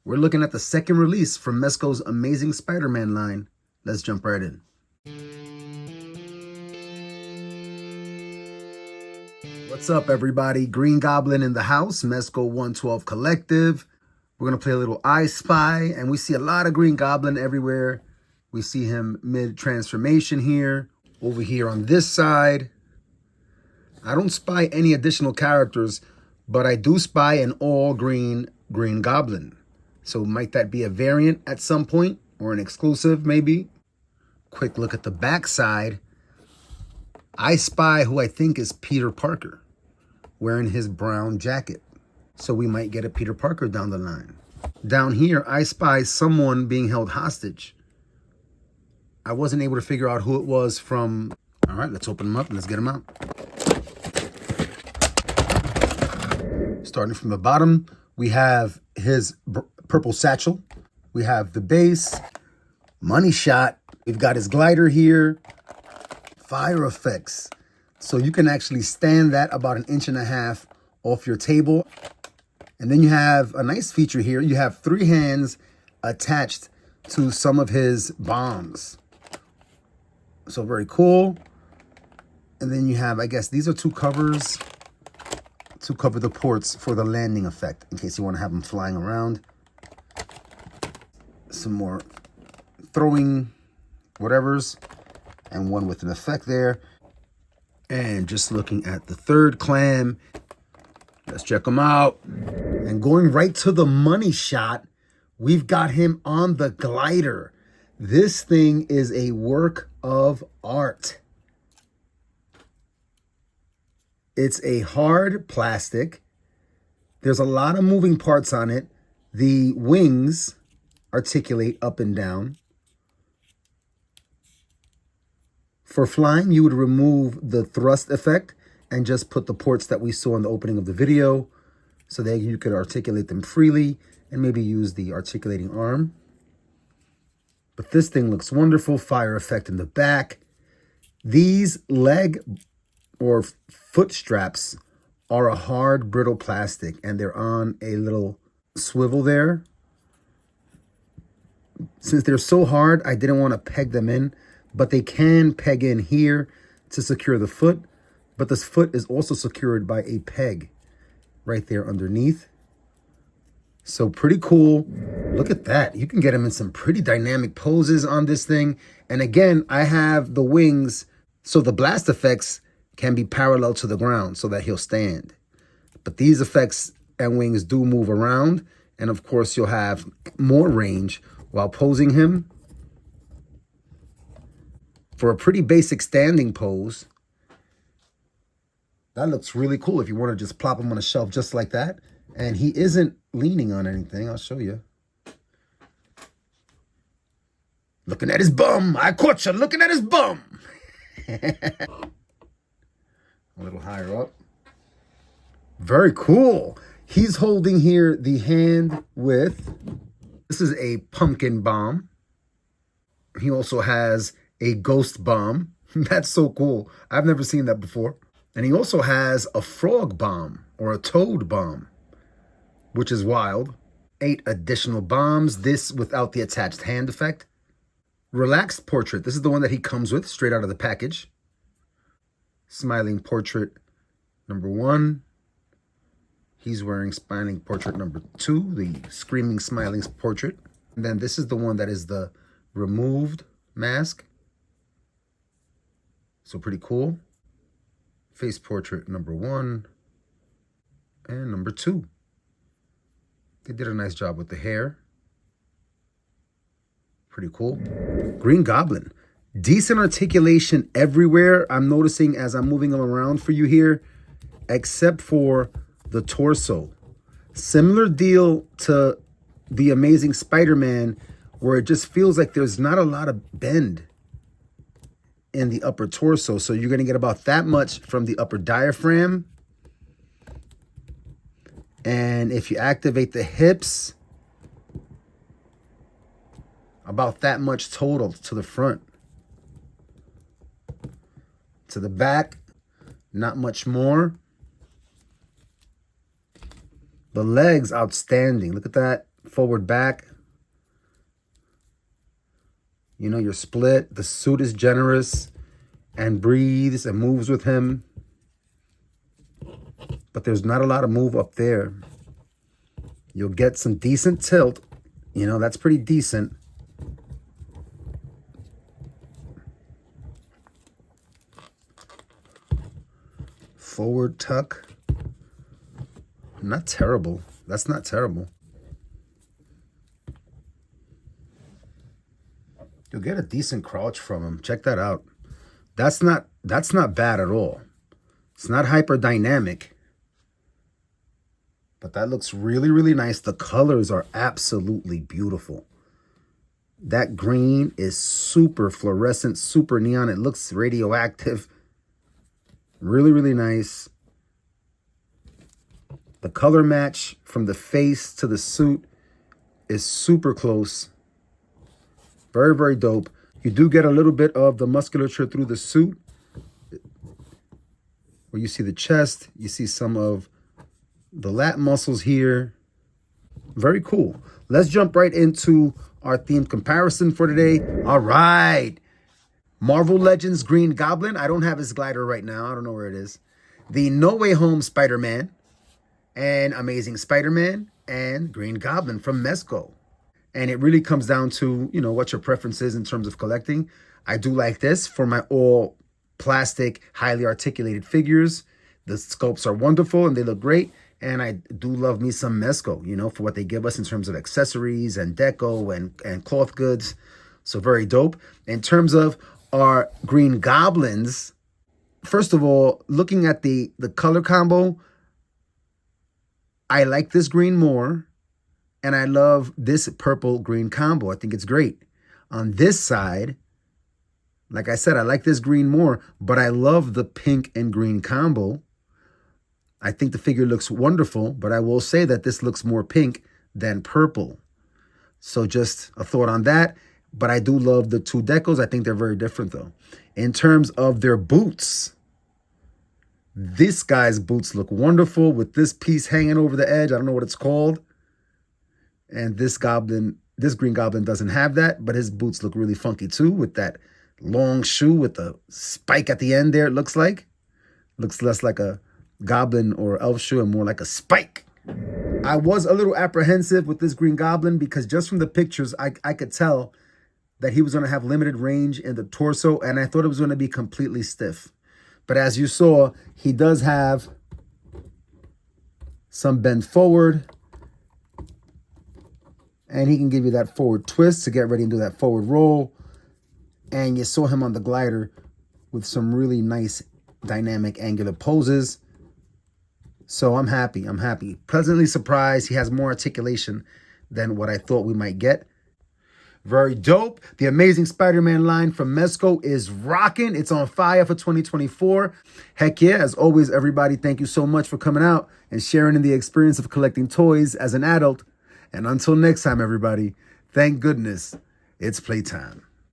We're looking at the second release from Mezco's Amazing Spider-Man line. Let's jump right in. What's up, everybody? Green Goblin in the house, Mezco 112 Collective. We're going to play a little I Spy, and we see a lot of Green Goblin everywhere. We see him mid-transformation here. Over here on this side, I don't spy any additional characters, but I do spy an all-green Green Goblin. So might that be a variant at some point, or an exclusive maybe? Quick look at the back side. I spy who I think is Peter Parker, wearing his brown jacket. So we might get a Peter Parker down the line. Down here, I spy someone being held hostage. I wasn't able to figure out who it was from. All right, let's open them up and let's get them out. Starting from the bottom, we have his purple satchel. We have the base, money shot. We've got his glider here, fire effects. So you can actually stand that about 1.5 inches off your table. And then you have a nice feature here. You have 3 hands attached to some of his bombs. So very cool. And then you have, I guess, these are 2 covers to cover the ports for the landing effect, in case you want to have them flying around. Some more throwing whatevers, and one with an effect there. And just looking at the third clam, let's check them out. And going right to the money shot, we've got him on the glider. This thing is a work of art. It's a hard plastic. There's a lot of moving parts on it. The wings articulate up and down. For flying, you would remove the thrust effect and just put the ports that we saw in the opening of the video so that you could articulate them freely and maybe use the articulating arm. But this thing looks wonderful. Fire effect in the back. These leg or foot straps are a hard, brittle plastic, and they're on a little swivel there. Since they're so hard, I didn't want to peg them in, but they can peg in here to secure the foot. But this foot is also secured by a peg right there underneath. So pretty cool. Look at that. You can get him in some pretty dynamic poses on this thing. And again, I have the wings, so the blast effects can be parallel to the ground so that he'll stand. But these effects and wings do move around. And of course, you'll have more range while posing him. For a pretty basic standing pose, that looks really cool if you want to just plop him on a shelf just like that. And he isn't leaning on anything. I'll show you. Looking at his bum. I caught you looking at his bum. A little higher up. Very cool. He's holding here the hand with, this is a pumpkin bomb. He also has a ghost bomb. That's so cool. I've never seen that before. And he also has a frog bomb or a toad bomb, which is wild. 8 additional bombs, this without the attached hand effect. Relaxed portrait, this is the one that he comes with straight out of the package. Smiling portrait number 1. He's wearing smiling portrait number 2, the screaming smiling portrait. And then this is the one that is the removed mask. So pretty cool. Face portrait number 1 and number 2. They did a nice job with the hair. Pretty cool. Green Goblin. Decent articulation everywhere. I'm noticing as I'm moving them around for you here, except for the torso. Similar deal to the Amazing Spider-Man, where it just feels like there's not a lot of bend in the upper torso. So you're going to get about that much from the upper diaphragm. And if you activate the hips, about that much total to the front. To the back, not much more. The legs, outstanding. Look at that. forward back. You know, you're split. The suit is generous and breathes and moves with him. But there's not a lot of move up there. You'll get some decent tilt. You know, that's pretty decent. Forward tuck. Not terrible. That's not terrible. You'll get a decent crouch from him. Check that out. That's not bad at all. It's not hyper dynamic. But that looks really, really nice. The colors are absolutely beautiful. That green is super fluorescent, super neon. It looks radioactive. Really, really nice. The color match from the face to the suit is super close. Very, very dope. You do get a little bit of the musculature through the suit. Where you see the chest, you see some of the lat muscles here. Very cool. Let's jump right into our themed comparison for today. All right. Marvel Legends Green Goblin. I don't have his glider right now. I don't know where it is. The No Way Home Spider-Man and Amazing Spider-Man and Green Goblin from Mezco. And it really comes down to, you know, what your preference is in terms of collecting. I do like this for my all plastic, highly articulated figures. The sculpts are wonderful and they look great. And I do love me some Mezco, you know, for what they give us in terms of accessories and deco and cloth goods. So very dope. In terms of our Green Goblins, first of all, looking at the color combo, I like this green more. And I love this purple-green combo. I think it's great. On this side, like I said, I like this green more, but I love the pink and green combo. I think the figure looks wonderful, but I will say that this looks more pink than purple. So just a thought on that. But I do love the two decos. I think they're very different, though. In terms of their boots, this guy's boots look wonderful with this piece hanging over the edge. I don't know what it's called. And this Green Goblin doesn't have that, but his boots look really funky too with that long shoe with the spike at the end there, it looks like. Looks less like a goblin or elf shoe and more like a spike. I was a little apprehensive with this Green Goblin because just from the pictures, I could tell that he was going to have limited range in the torso, and I thought it was going to be completely stiff. But as you saw, he does have some bend forward, and he can give you that forward twist to get ready and do that forward roll. And you saw him on the glider with some really nice dynamic angular poses. So I'm happy. I'm happy. Pleasantly surprised. He has more articulation than what I thought we might get. Very dope. The Amazing Spider-Man line from Mezco is rocking. It's on fire for 2024. Heck yeah. As always, everybody, thank you so much for coming out and sharing in the experience of collecting toys as an adult. And until next time, everybody, thank goodness it's playtime.